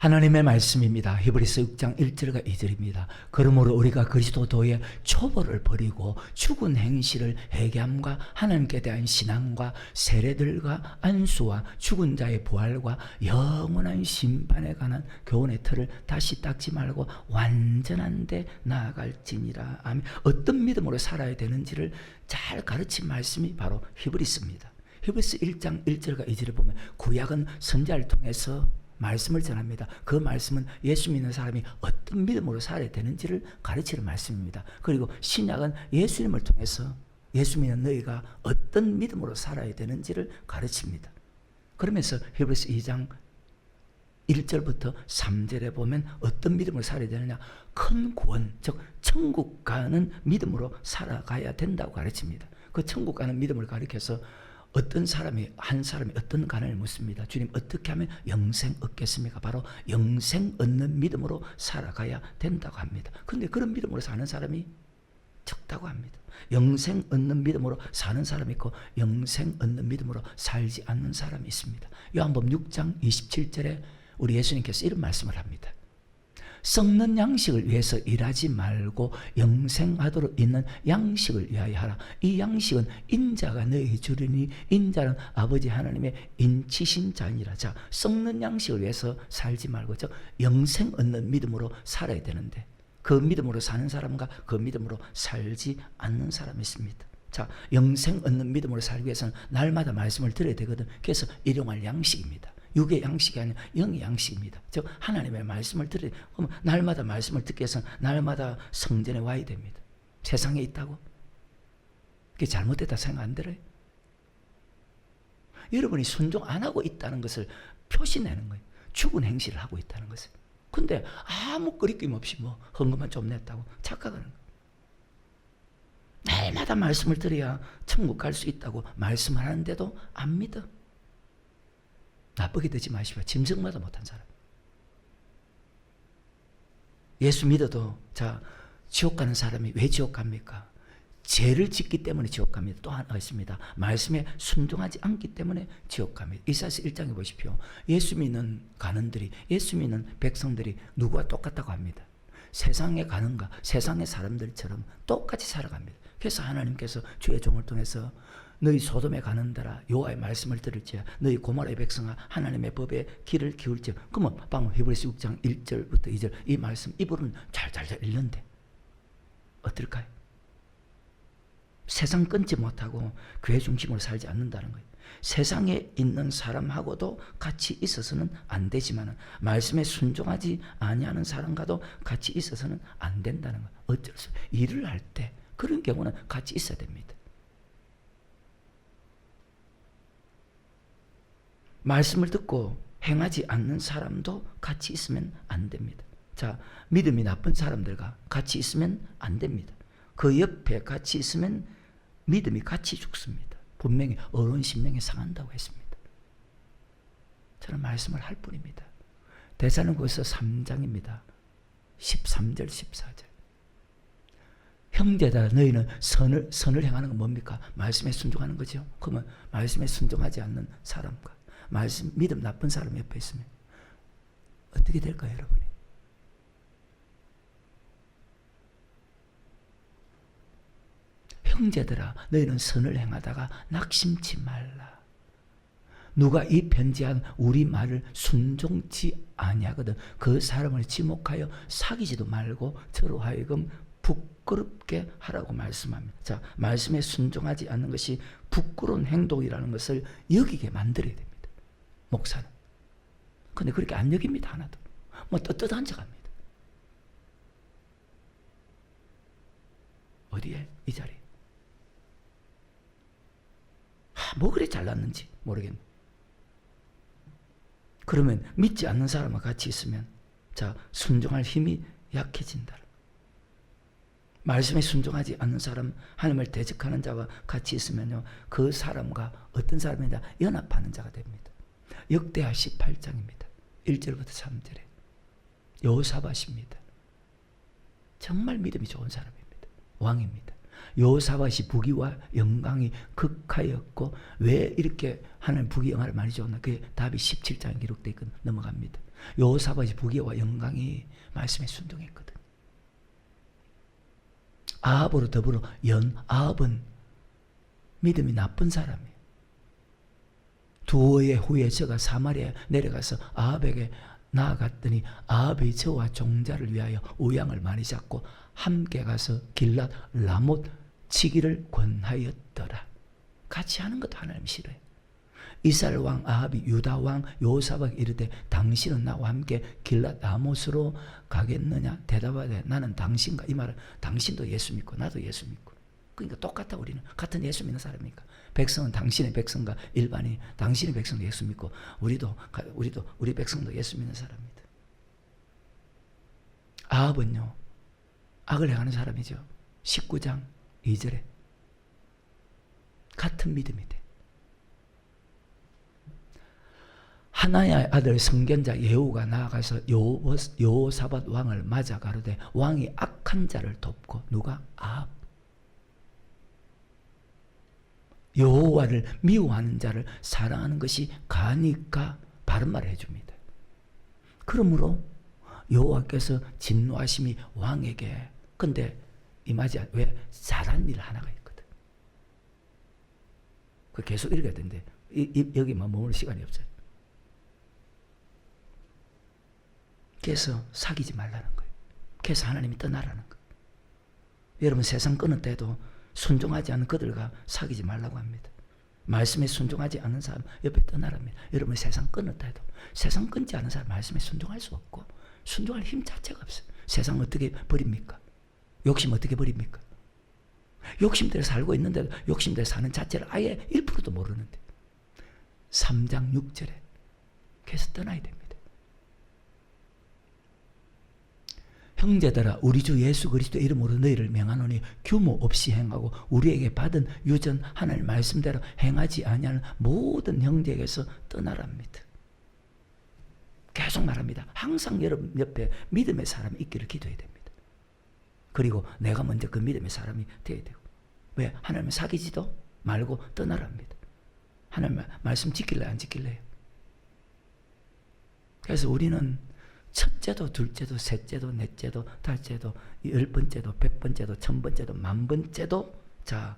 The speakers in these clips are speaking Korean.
하나님의 말씀입니다. 히브리서 6장 1절과 2절입니다. 그러므로 우리가 그리스도도의 초보를 버리고 죽은 행실을 회개함과 하나님께 대한 신앙과 세례들과 안수와 죽은 자의 부활과 영원한 심판에 관한 교훈의 틀을 다시 닦지 말고 완전한 데 나아갈지니라. 아멘. 어떤 믿음으로 살아야 되는지를 잘 가르친 말씀이 바로 히브리서입니다. 히브리서 1장 1절과 2절을 보면 구약은 선지자를 통해서 말씀을 전합니다. 그 말씀은 예수 믿는 사람이 어떤 믿음으로 살아야 되는지를 가르치는 말씀입니다. 그리고 신약은 예수님을 통해서 예수 믿는 너희가 어떤 믿음으로 살아야 되는지를 가르칩니다. 그러면서 히브리서 2장 1절부터 3절에 보면 어떤 믿음으로 살아야 되느냐, 큰 구원, 즉 천국 가는 믿음으로 살아가야 된다고 가르칩니다. 그 천국 가는 믿음을 가르쳐서 어떤 사람이 한 사람이 어떤 가난을 묻습니다. 주님, 어떻게 하면 영생 얻겠습니까? 바로 영생 얻는 믿음으로 살아가야 된다고 합니다. 그런데 그런 믿음으로 사는 사람이 적다고 합니다. 영생 얻는 믿음으로 사는 사람이 있고 영생 얻는 믿음으로 살지 않는 사람이 있습니다. 요한복음 6장 27절에 우리 예수님께서 이런 말씀을 합니다. 썩는 양식을 위해서 일하지 말고 영생하도록 있는 양식을 위하여 하라. 이 양식은 인자가 너희 주리니 인자는 아버지 하나님의 인치신 자니라. 자, 썩는 양식을 위해서 살지 말고 즉 영생 얻는 믿음으로 살아야 되는데 그 믿음으로 사는 사람과 그 믿음으로 살지 않는 사람이 있습니다. 자, 영생 얻는 믿음으로 살기 위해서는 날마다 말씀을 들어야 되거든. 그래서 일용할 양식입니다. 육의 양식이 아니라 영의 양식입니다. 즉 하나님의 말씀을 들으면 날마다 말씀을 듣기 위해서는 날마다 성전에 와야 됩니다. 세상에 있다고? 그게 잘못됐다 생각 안 들어요? 여러분이 순종 안 하고 있다는 것을 표시내는 거예요. 죽은 행실을 하고 있다는 것을. 근데 아무 거리낌 없이 뭐 헌금만 좀 냈다고 착각하는 거예요. 날마다 말씀을 들어야 천국 갈 수 있다고 말씀하는데도 안 믿어. 나쁘게 되지 마시고 짐승마다 못한 사람. 예수 믿어도 자 지옥 가는 사람이 왜 지옥 갑니까? 죄를 짓기 때문에 지옥 갑니다. 또 하나 있습니다. 말씀에 순종하지 않기 때문에 지옥 갑니다. 이사야서 1장에 보십시오. 예수 믿는 간원들이 예수 믿는 백성들이 누구와 똑같다고 합니다. 세상에 가는가 세상의 사람들처럼 똑같이 살아갑니다. 그래서 하나님께서 주의 종을 통해서 너희 소돔에 가는 데라 여호와의 말씀을 들을지어 너희 고모라의 백성아 하나님의 법에 귀를 기울지어. 그러면 방금 히브리서 6장 1절부터 2절 이 말씀 이분은 잘 읽는데 어떨까요? 세상 끊지 못하고 교회 중심으로 살지 않는다는 거예요. 세상에 있는 사람하고도 같이 있어서는 안 되지만 말씀에 순종하지 아니하는 사람과도 같이 있어서는 안 된다는 거예요. 어쩔 수 없어요. 일을 할 때 그런 경우는 같이 있어야 됩니다. 말씀을 듣고 행하지 않는 사람도 같이 있으면 안 됩니다. 자, 믿음이 나쁜 사람들과 같이 있으면 안 됩니다. 그 옆에 같이 있으면 믿음이 같이 죽습니다. 분명히 어른 신명에 상한다고 했습니다. 저는 말씀을 할 뿐입니다. 데살로니가서 3장입니다. 13절 14절. 형제다 너희는 선을 행하는 건 뭡니까? 말씀에 순종하는 거죠. 그러면 말씀에 순종하지 않는 사람과 말씀 믿음 나쁜 사람 옆에 있으면 어떻게 될까요, 여러분이? 형제들아 너희는 선을 행하다가 낙심치 말라. 누가 이 편지한 우리 말을 순종치 아니하거든 그 사람을 지목하여 사귀지도 말고 저로 하여금 부끄럽게 하라고 말씀합니다. 자, 말씀에 순종하지 않는 것이 부끄러운 행동이라는 것을 여기게 만들어야 됩니다. 목사는. 근데 그렇게 안 여깁니다. 하나도. 뭐 떳떳 앉아갑니다. 어디에? 이 자리. 뭐 그래 잘났는지 모르겠네. 그러면 믿지 않는 사람과 같이 있으면 자 순종할 힘이 약해진다. 말씀에 순종하지 않는 사람, 하나님을 대적하는 자와 같이 있으면요 그 사람과 어떤 사람이냐 연합하는 자가 됩니다. 역대하 18장입니다. 1절부터 3절에 여호사밧입니다. 정말 믿음이 좋은 사람입니다. 왕입니다. 여호사밧이 부귀와 영광이 극하였고 왜 이렇게 하나님 부귀 영화를 많이 줬나? 그게 답이 17장에 기록되어 있고 넘어갑니다. 여호사밧의 부귀와 영광이 말씀에 순종했거든. 아합으로 더불어 아합은 믿음이 나쁜 사람이에요. 두어 해 후에 저가 사마리아에 내려가서 아합에게 나아갔더니 아합이 저와 종자를 위하여 우양을 많이 잡고 함께 가서 길랏 라못 치기를 권하였더라. 같이 하는 것도 하나님 싫어요. 이스라엘 왕 아합이 유다 왕 여호사밧에게 이르되 당신은 나와 함께 길랏 라못으로 가겠느냐? 대답하되 나는 당신과, 이 말은 당신도 예수 믿고 나도 예수 믿고, 그러니까 똑같아. 우리는 같은 예수 믿는 사람이니까. 백성은 당신의 백성과 일반인, 당신의 백성도 예수 믿고 우리 백성도 예수 믿는 사람입니다. 아합은요 악을 행하는 사람이죠. 19장 2절에 같은 믿음이 돼. 하나야의 아들 선견자 예후가 나아가서 여호사밧 왕을 맞아 가로되 왕이 악한 자를 돕고, 누가? 아합. 여호와를 미워하는 자를 사랑하는 것이 가니까 바른 말을 해줍니다. 그러므로 여호와께서 진노하심이 왕에게, 근데 임하지 왜? 잘한 일 하나가 있거든. 그 계속 읽어야 되는데 여기만 머물 시간이 없어요. 그래서 사귀지 말라는 거예요. 그래서 하나님이 떠나라는 거예요. 여러분 세상 끊을 때도 순종하지 않은 그들과 사귀지 말라고 합니다. 말씀에 순종하지 않는 사람 옆에 떠나랍니다. 여러분 세상 끊을 때도 세상 끊지 않은 사람 말씀에 순종할 수 없고 순종할 힘 자체가 없어요. 세상 어떻게 버립니까? 욕심 어떻게 버립니까? 욕심대로 살고 있는데도 욕심대로 사는 자체를 아예 1%도 모르는데 3장 6절에 그래서 떠나야 됩니다. 형제들아 우리 주 예수 그리스도 이름으로 너희를 명하노니 규모 없이 행하고 우리에게 받은 유전 하나님 말씀대로 행하지 아니하는 모든 형제에게서 떠나랍니다. 계속 말합니다. 항상 여러분 옆에 믿음의 사람이 있기를 기도해야 됩니다. 그리고 내가 먼저 그 믿음의 사람이 되어야 되고. 왜? 하나님을 사귀지도 말고 떠나랍니다. 하나님 말씀 지킬래요? 안 지킬래요? 그래서 우리는 첫째도 둘째도 셋째도 넷째도 달째도 10번째도 100번째도 1000번째도 10,000번째도 자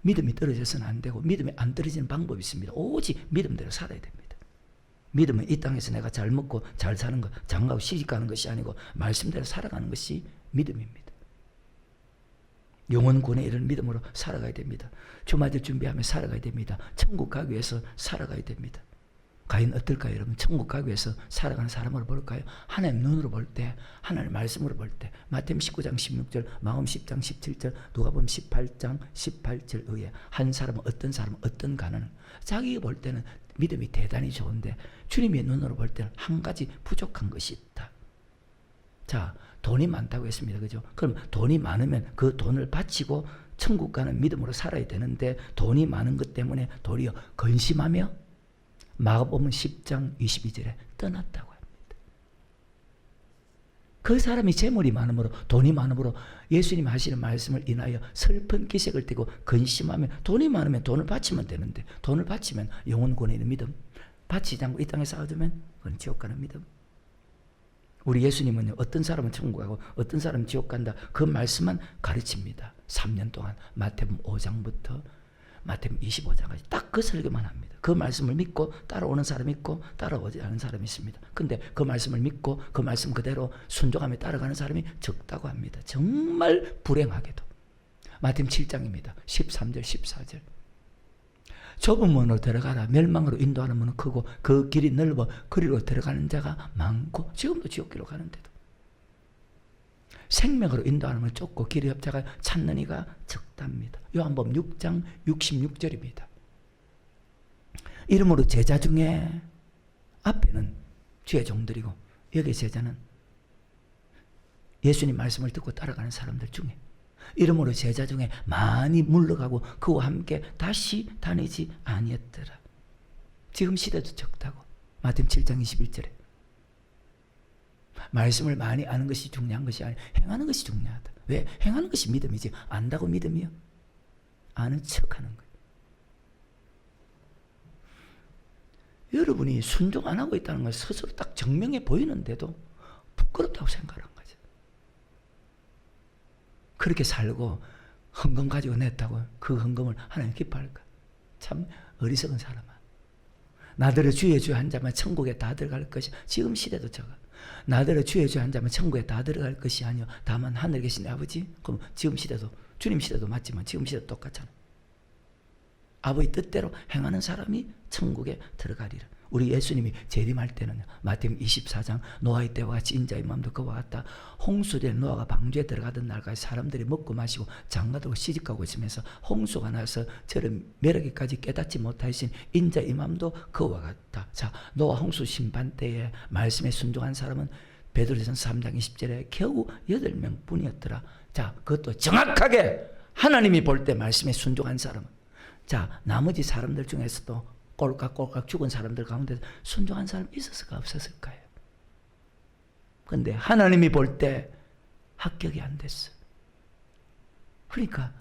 믿음이 떨어져서는 안 되고 믿음이 안 떨어지는 방법이 있습니다. 오직 믿음대로 살아야 됩니다. 믿음은 이 땅에서 내가 잘 먹고 잘 사는 것, 장가고 시집가는 것이 아니고 말씀대로 살아가는 것이 믿음입니다. 영혼군의 이런 믿음으로 살아가야 됩니다. 주마들 준비하며 살아가야 됩니다. 천국 가기 위해서 살아가야 됩니다. 과연 어떨까요, 여러분? 천국 가기 위해서 살아가는 사람으로 볼까요? 하나님 눈으로 볼 때, 하나님 말씀으로 볼 때, 마태복음 19장 16절, 마가복음 10장 17절, 누가복음 18장 18절 의해 한 사람은 어떤 사람은 어떤 가는 자기가 볼 때는 믿음이 대단히 좋은데 주님의 눈으로 볼 때는 한 가지 부족한 것이 있다. 자, 돈이 많다고 했습니다. 그죠? 그럼 돈이 많으면 그 돈을 바치고 천국 가는 믿음으로 살아야 되는데 돈이 많은 것 때문에 도리어 근심하며 마가복음 10장 22절에 떠났다고 합니다. 그 사람이 재물이 많으므로 돈이 많으므로 예수님이 하시는 말씀을 인하여 슬픈 기색을 띠고 근심하며 돈이 많으면 돈을 바치면 되는데 돈을 바치면 영혼권에 있는 믿음 바치지 않고 이 땅에 쌓아두면 그건 지옥 가는 믿음. 우리 예수님은 어떤 사람은 천국 가고 어떤 사람은 지옥 간다 그 말씀만 가르칩니다. 3년 동안 마태복음 5장부터 마태복음 25장까지 딱 그 설교만 합니다. 그 말씀을 믿고 따라오는 사람이 있고 따라오지 않은 사람이 있습니다. 근데 그 말씀을 믿고 그 말씀 그대로 순종하며 따라가는 사람이 적다고 합니다. 정말 불행하게도. 마태복음 7장입니다. 13절 14절. 좁은 문으로 들어가라. 멸망으로 인도하는 문은 크고 그 길이 넓어 그리로 들어가는 자가 많고 지금도 지옥길로 가는데도 생명으로 인도하는 문은 좁고 길이 없자가 찾는 이가 적답니다. 요한복음 6장 66절입니다. 이러므로 제자 중에 앞에는 주의 종들이고 여기 제자는 예수님 말씀을 듣고 따라가는 사람들 중에 이러므로 제자 중에 많이 물러가고 그와 함께 다시 다니지 아니었더라. 지금 시대도 적다고. 마태복음 7장 21절에 말씀을 많이 아는 것이 중요한 것이 아니라 행하는 것이 중요하다. 왜? 행하는 것이 믿음이지 안다고 믿음이요? 아는 척하는 거예요. 여러분이 순종 안 하고 있다는 걸 스스로 딱 증명해 보이는데도 부끄럽다고 생각하는 거죠. 그렇게 살고 헌금 가지고 냈다고 그 헌금을 하나님 기뻐할까? 참 어리석은 사람아. 나더러 주의 주의 한 자만 천국에 다 들어갈 것이, 지금 시대도 저거. 나더러 주의 주의 한 자만 천국에 다 들어갈 것이 아니요 다만 하늘에 계신 내 아버지. 그럼 지금 시대도, 주님 시대도 맞지만 지금 시대도 똑같잖아. 아버지 뜻대로 행하는 사람이 천국에 들어가리라. 우리 예수님이 재림할 때는 마태복음 24장 노아의 때와 같이 인자의 마음도 그와 같다. 홍수된 노아가 방주에 들어가던 날까지 사람들이 먹고 마시고 장가들고 시집가고 있으면서 홍수가 나서 저를 멸하기까지 깨닫지 못하신 인자의 마음도 그와 같다. 자, 노아 홍수 심판 때에 말씀에 순종한 사람은 베드로전서 3장 20절에 겨우 8명 뿐이었더라. 자, 그것도 정확하게 하나님이 볼 때 말씀에 순종한 사람은, 자, 나머지 사람들 중에서도 꼴깍꼴깍 죽은 사람들 가운데 순종한 사람이 있었을까 없었을까요? 근데 하나님이 볼 때 합격이 안 됐어. 그러니까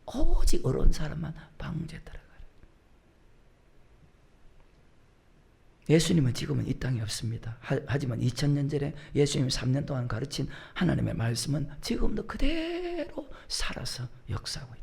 오직 어려운 사람만 방주에 들어가라. 예수님은 지금은 이 땅에 없습니다. 하지만 2000년 전에 예수님이 3년 동안 가르친 하나님의 말씀은 지금도 그대로 살아서 역사하고 있다.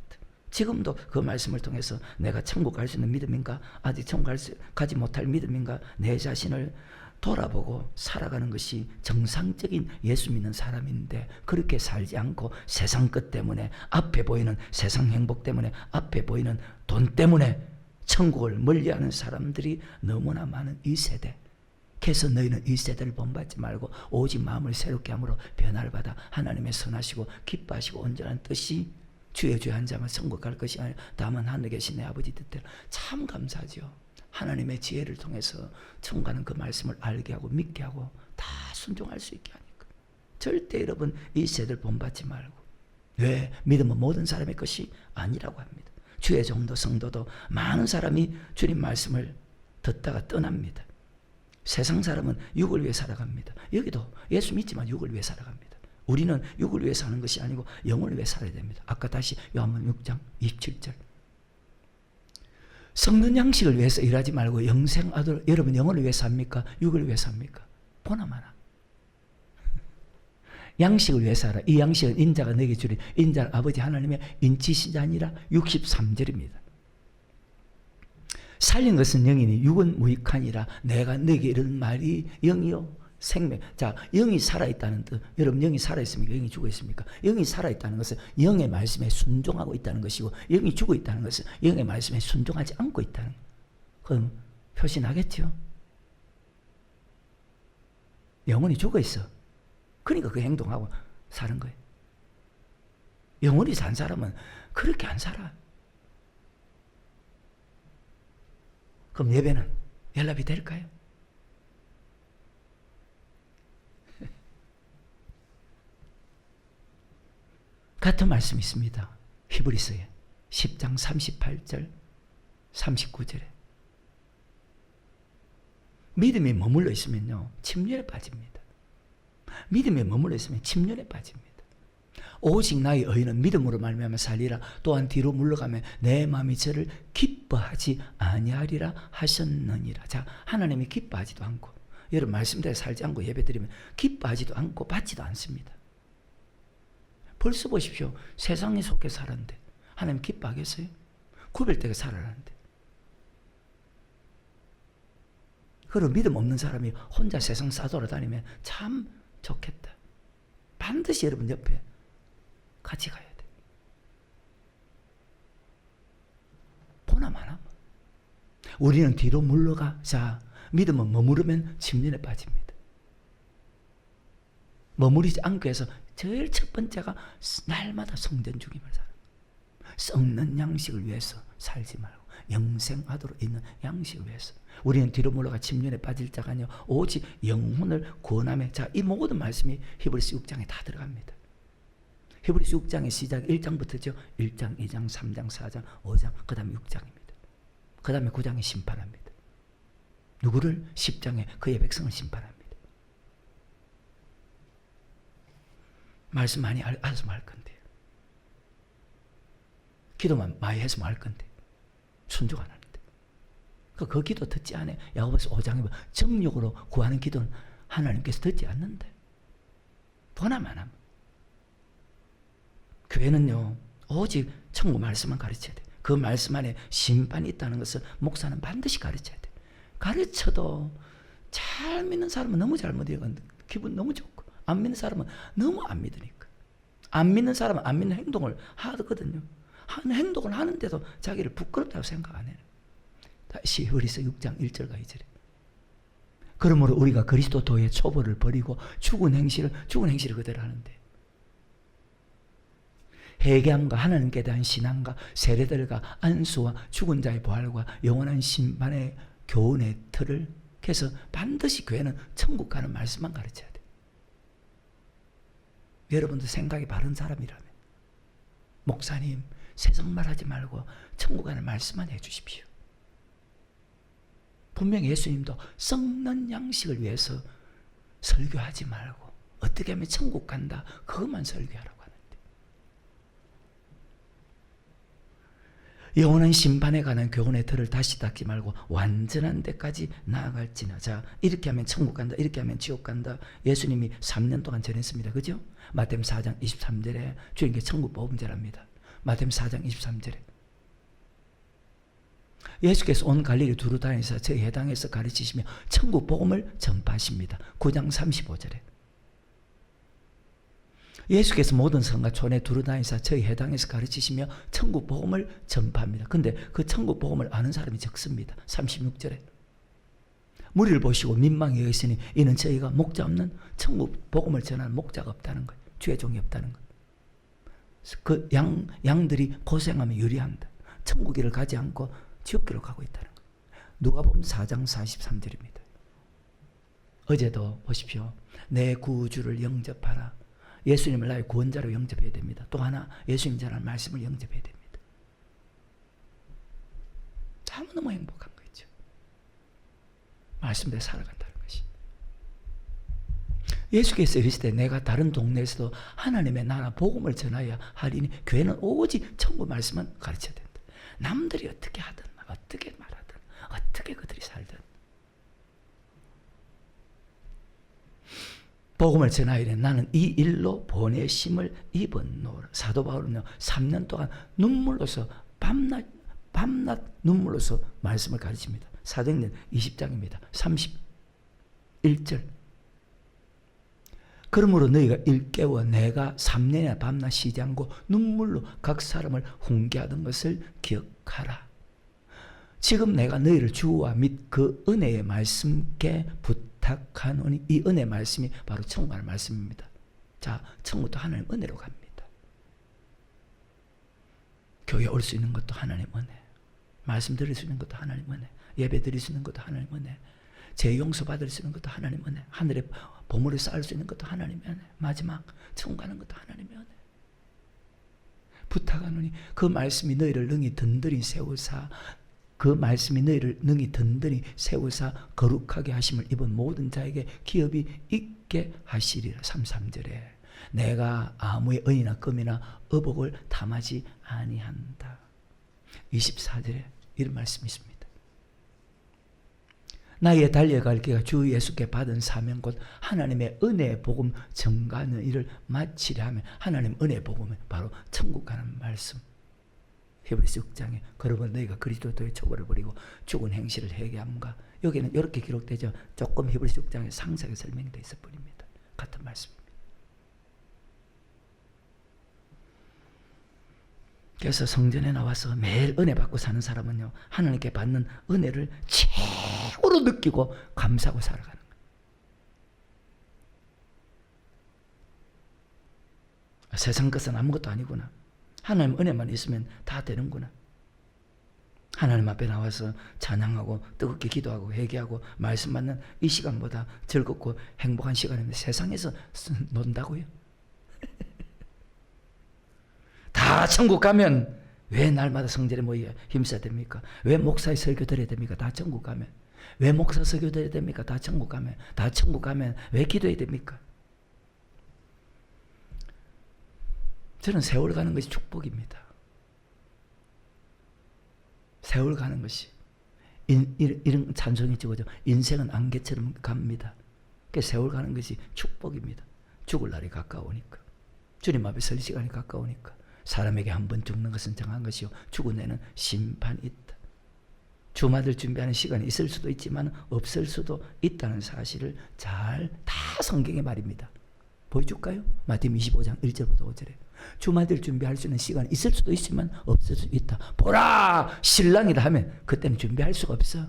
지금도 그 말씀을 통해서 내가 천국 갈 수 있는 믿음인가, 아직 천국 가지 못할 믿음인가, 내 자신을 돌아보고 살아가는 것이 정상적인 예수 믿는 사람인데, 그렇게 살지 않고 세상 것 때문에, 앞에 보이는 세상 행복 때문에, 앞에 보이는 돈 때문에 천국을 멀리하는 사람들이 너무나 많은 이 세대. 그래서 너희는 이 세대를 본받지 말고 오직 마음을 새롭게 함으로 변화를 받아 하나님의 선하시고 기뻐하시고 온전한 뜻이 주의 주의 한 자만 천국 갈 것이 아니라 다만 하늘에 계신 내 아버지 뜻대로. 참 감사하죠. 하나님의 지혜를 통해서 천국 가는 그 말씀을 알게 하고 믿게 하고 다 순종할 수 있게 하니까. 절대 여러분 이 세대를 본받지 말고. 왜? 믿음은 모든 사람의 것이 아니라고 합니다. 주의 종도 성도도 많은 사람이 주님 말씀을 듣다가 떠납니다. 세상 사람은 육을 위해 살아갑니다. 여기도 예수 믿지만 육을 위해 살아갑니다. 우리는 육을 위해 사는 것이 아니고 영을 위해 살아야 됩니다. 아까 다시 요한복음 6장 27절. 성는 양식을 위해서 일하지 말고 영생 아들, 여러분 영을 위해 삽니까? 육을 위해 삽니까? 보나마나. 양식을 위해 살아. 이 양식은 인자가 내게 주리 인자 아버지 하나님의 인치시자니라. 63절입니다. 살린 것은 영이니 육은 무익하니라. 내가 너에게 이런 말이 영이요 생명. 자, 영이 살아있다는 뜻. 여러분 영이 살아있습니까? 영이 죽어있습니까? 영이 살아있다는 것은 영의 말씀에 순종하고 있다는 것이고, 영이 죽어있다는 것은 영의 말씀에 순종하지 않고 있다는 것. 그럼 표시나겠죠? 영혼이 죽어있어. 그러니까 그 행동하고 사는 거예요. 영혼이 산 사람은 그렇게 안 살아. 그럼 예배는 연락이 될까요? 같은 말씀이 있습니다. 히브리서에 10장 38절 39절에 믿음이 머물러 있으면요 침륜에 빠집니다. 믿음에 머물러 있으면 침륜에 빠집니다. 오직 나의 의는 믿음으로 말미암아 살리라. 또한 뒤로 물러가면 내 마음이 저를 기뻐하지 아니하리라 하셨느니라. 자, 하나님이 기뻐하지도 않고 여러분 말씀대로 살지 않고 예배드리면 기뻐하지도 않고 받지도 않습니다. 벌써 보십시오. 세상에 속해 살았는데 하나님 기뻐하겠어요? 구별되게 살아라는데. 그리고 믿음 없는 사람이 혼자 세상 싸돌아다니면 참 좋겠다. 반드시 여러분 옆에 같이 가야 돼. 보나 마나. 우리는 뒤로 물러가. 자, 믿음은 머무르면 침륜에 빠집니다. 머무르지 않고 해서 제일 첫 번째가 날마다 성전 죽임을 살아. 썩는 양식을 위해서 살지 말고 영생하도록 있는 양식을 위해서. 우리는 뒤로 물러가 침륜에 빠질 자가 아니요 오직 영혼을 구원하며. 자, 이 모든 말씀이 히브리서 6장에 다 들어갑니다. 히브리서 6장의 시작 1장부터죠. 1장, 2장, 3장, 4장, 5장, 그 다음에 6장입니다. 그 다음에 9장에 심판합니다. 누구를? 10장에 그의 백성을 심판합니다. 말씀 많이 알아서 말 건데요. 기도만 많이 해서 말 건데 순종 안 하는데. 그 기도 듣지 않아요. 야고보서 5장에 보면 정욕으로 구하는 기도는 하나님께서 듣지 않는데. 보나마나 교회는요 오직 천국 말씀만 가르쳐야 돼. 그 말씀 안에 심판이 있다는 것을 목사는 반드시 가르쳐야 돼. 가르쳐도 잘 믿는 사람은 너무 잘 믿으니까 기분 너무 좋고, 안 믿는 사람은 너무 안 믿으니까. 안 믿는 사람은 안 믿는 행동을 하거든요. 하는 행동을 하는데도 자기를 부끄럽다고 생각 안 해요. 다시 히브리서 6장 1절과 2절에 그러므로 우리가 그리스도도의 초보를 버리고 죽은 행실을 그대로 하는데, 회개함과 하나님께 대한 신앙과 세례들과 안수와 죽은 자의 부활과 영원한 심판의 교훈의 틀을, 그래서 반드시 교회는 천국 가는 말씀만 가르쳐야 돼. 여러분도 생각이 바른 사람이라면 목사님 세상말 하지 말고 천국 가는 말씀만 해주십시오. 분명히 예수님도 썩는 양식을 위해서 설교하지 말고 어떻게 하면 천국 간다 그것만 설교하라고 하는데, 영원한 심판에 관한 교훈의 틀을 다시 닦지 말고 완전한 데까지 나아갈지나. 자, 이렇게 하면 천국 간다, 이렇게 하면 지옥 간다. 예수님이 3년 동안 전했습니다. 그죠? 마태복음 4장 23절에 주님께 천국 복음전합니다. 마태복음 4장 23절에 예수께서 온 갈릴리 두루 다니사 저희 해당에서 가르치시며 천국 복음을 전파하십니다. 9장 35절에 예수께서 모든 성과 촌에 두루 다니사 저희 해당에서 가르치시며 천국 복음을 전파합니다. 근데 그 천국 복음을 아는 사람이 적습니다. 36절에 무리를 보시고 민망히 여기시니 이는 저희가 목자 없는 천국 복음을 전하는 목자가 없다는 거예요. 주의 종이 없다는 거예요. 그 양들이 고생하면 유리한다. 천국길을 가지 않고 지옥길로 가고 있다는 거예요. 누가복음 4장 43절입니다. 어제도 보십시오. 내 구주를 영접하라. 예수님을 나의 구원자로 영접해야 됩니다. 또 하나 예수님 전하는 말씀을 영접해야 됩니다. 너무 행복한 거죠. 말씀대로 살아간다는 것이. 예수께서 이르시되 내가 다른 동네에서도 하나님의 나라 복음을 전하여 하리니, 교회는 오직 천국 말씀만 가르쳐야 된다. 남들이 어떻게 하든 어떻게 말하든 어떻게 그들이 살든 복음을 전하이래 나는 이 일로 보내심을 입었노라. 사도 바울은요 3년 동안 눈물로서 밤낮 눈물로서 말씀을 가르칩니다. 사도행전 20장입니다. 31절 그러므로 너희가 일깨워 내가 3년이나 밤낮 쉬지 않고 눈물로 각 사람을 훈계하던 것을 기억하라. 지금 내가 너희를 주와 및 그 은혜의 말씀께 부탁하노니, 이 은혜 말씀이 바로 천국 가는 말씀입니다. 자, 천국도 하나님 은혜로 갑니다. 교회 올 수 있는 것도 하나님 은혜, 말씀 들을 수 있는 것도 하나님 은혜, 예배 드릴 수 있는 것도 하나님 은혜, 죄 용서 받을 수 있는 것도 하나님 은혜, 하늘에 보물을 쌓을 수 있는 것도 하나님의 은혜, 마지막 천국 가는 것도 하나님의 은혜. 부탁하노니 그 말씀이 너희를 능히 든든히 세우사, 그 말씀이 너희를 능히 든든히 세우사 거룩하게 하심을 입은 모든 자에게 기업이 있게 하시리라. 33절에 내가 아무의 은이나 금이나 의복을 탐하지 아니한다. 24절에 이런 말씀이 있습니다. 나의 달려갈 길가 주 예수께 받은 사명 곧 하나님의 은혜의 복음 전가하는 일을 마치려 하면, 하나님 은혜의 복음은 바로 천국 가는 말씀. 히브리서 6장에 그러므로 너희가 그리스도의 초보를 버리고 죽은 행실을 회개함과, 여기는 이렇게 기록되죠. 조금 히브리서 6장에 상세하게 설명되어 있을 뿐입니다. 같은 말씀입니다. 그래서 성전에 나와서 매일 은혜 받고 사는 사람은요, 하나님께 받는 은혜를 최고로 느끼고 감사하고 살아가는 거예요. 세상 것은 아무것도 아니구나. 하나님 은혜만 있으면 다 되는구나. 하나님 앞에 나와서 찬양하고 뜨겁게 기도하고 회개하고 말씀 받는 이 시간보다 즐겁고 행복한 시간입니다. 세상에서 논다고요? 다 천국 가면 왜 날마다 성전에 모여 힘써야 됩니까? 왜 목사의 설교 드려야 됩니까? 다 천국 가면. 왜 목사 설교 드려야 됩니까? 다 천국 가면. 다 천국 가면 왜 기도해야 됩니까? 저는 세월 가는 것이 축복입니다. 세월 가는 것이. 이런 찬송이 적어져. 인생은 안개처럼 갑니다. 그 세월 가는 것이 축복입니다. 죽을 날이 가까우니까. 주님 앞에 설 시간이 가까우니까. 사람에게 한 번 죽는 것은 정한 것이요 죽은 애는 심판이 있다. 주마들 준비하는 시간이 있을 수도 있지만 없을 수도 있다는 사실을 잘 다 성경의 말입니다. 보여줄까요? 마태복음 25장 1절부터 5절에 주마들 준비할 수 있는 시간이 있을 수도 있지만 없을 수도 있다. 보라 신랑이다 하면 그때는 준비할 수가 없어.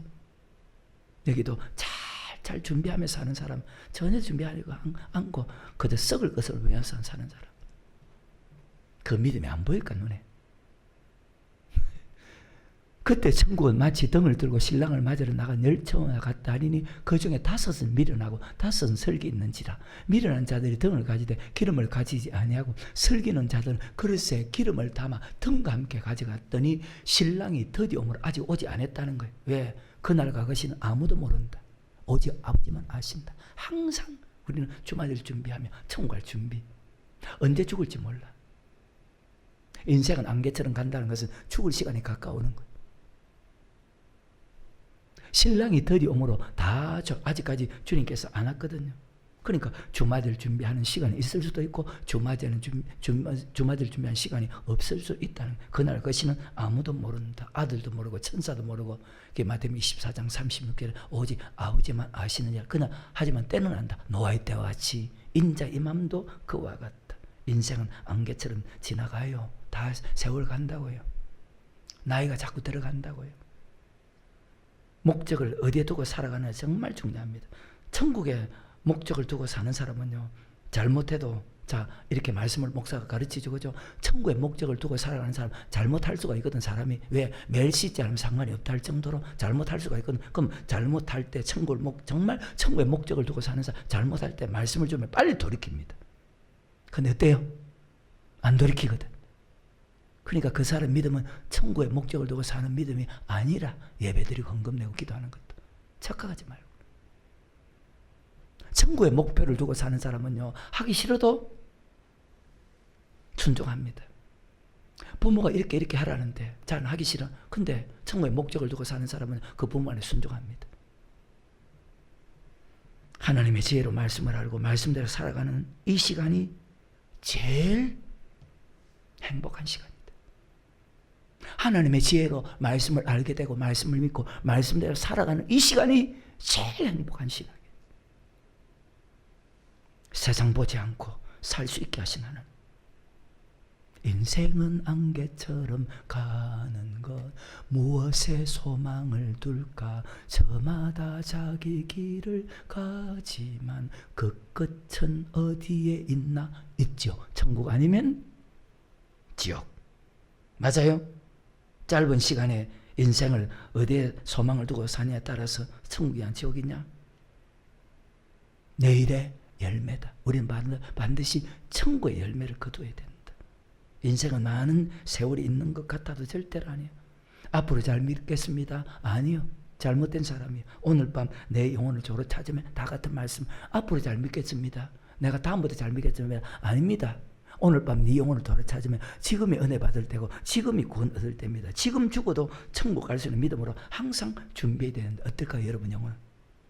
여기도 잘 준비하면서 사는 사람, 전혀 준비하려고 않고 그저 썩을 것을 위해서 사는 사람, 그 믿음이 안 보일까 눈에? 그때 천국은 마치 등을 들고 신랑을 맞으러 나간 열처와 같다 하리니 그 중에 5은 미련하고 5은 설기 있는지라. 미련한 자들이 등을 가지되 기름을 가지지 아니하고 설기는 자들은 그릇에 기름을 담아 등과 함께 가져갔더니 신랑이 드디어 아직 오지 않았다는 거예요. 왜? 그날과 그 시는 아무도 모른다. 오직 아버지만 아신다. 항상 우리는 주말을 준비하며 천국 갈 준비. 언제 죽을지 몰라. 인생은 안개처럼 간다는 것은 죽을 시간이 가까우는 거예요. 신랑이 들이오므로 다 아직까지 주님께서 안 왔거든요. 그러니까 주마들 준비하는 시간이 있을 수도 있고 주마들 준비하는 시간이 없을 수 있다는, 그날 것이는 아무도 모른다. 아들도 모르고 천사도 모르고. 그게 마태복음 24장 36절에 오직 아버지만 아시느냐. 그날 하지만 때는 안다. 노아의 때와 같이 인자 임함도 그와 같다. 인생은 안개처럼 지나가요. 다 세월 간다고요. 나이가 자꾸 들어간다고요. 목적을 어디에 두고 살아가느냐 정말 중요합니다. 천국에 목적을 두고 사는 사람은요, 잘못해도, 자, 이렇게 말씀을 목사가 가르치죠. 그죠? 천국에 목적을 두고 살아가는 사람, 잘못할 수가 있거든, 사람이. 왜? 매일 씻지 않으면 상관이 없다 할 정도로 잘못할 수가 있거든. 그럼 잘못할 때 정말 천국에 목적을 두고 사는 사람, 잘못할 때 말씀을 주면 빨리 돌이킵니다. 근데 어때요? 안 돌이키거든. 그러니까 그 사람 믿음은 천국의 목적을 두고 사는 믿음이 아니라 예배드리고 헌금 내고 기도하는 것도. 착각하지 말고. 천국의 목표를 두고 사는 사람은요, 하기 싫어도 순종합니다. 부모가 이렇게 하라는데 잘 하기 싫어. 근데 천국의 목적을 두고 사는 사람은 그 부모 안에 순종합니다. 하나님의 지혜로 말씀을 알고 말씀대로 살아가는 이 시간이 제일 행복한 시간입니다. 하나님의 지혜로 말씀을 알게 되고 말씀을 믿고 말씀대로 살아가는 이 시간이 제일 행복한 시간이에요. 세상 보지 않고 살 수 있게 하신 하나님. 인생은 안개처럼 가는 것, 무엇에 소망을 둘까? 저마다 자기 길을 가지만 그 끝은 어디에 있나? 있죠. 천국 아니면 지옥. 맞아요? 짧은 시간에 인생을 어디에 소망을 두고 사냐에 따라서 천국이냐 지옥이냐? 내일의 열매다. 우리는 반드시 천국의 열매를 거두어야 된다. 인생은 많은 세월이 있는 것 같아도 절대로 아니에요. 앞으로 잘 믿겠습니다. 아니요. 잘못된 사람이에요. 오늘 밤 내 영혼을 저로 찾으면 다 같은 말씀. 앞으로 잘 믿겠습니다. 내가 다음부터 잘 믿겠습니다. 아닙니다. 오늘 밤 네 영혼을 돌아 찾으면 지금이 은혜 받을 때고 지금이 구원 얻을 때입니다. 지금 죽어도 천국 갈 수 있는 믿음으로 항상 준비해야 되는데 어떨까요, 여러분 영혼은?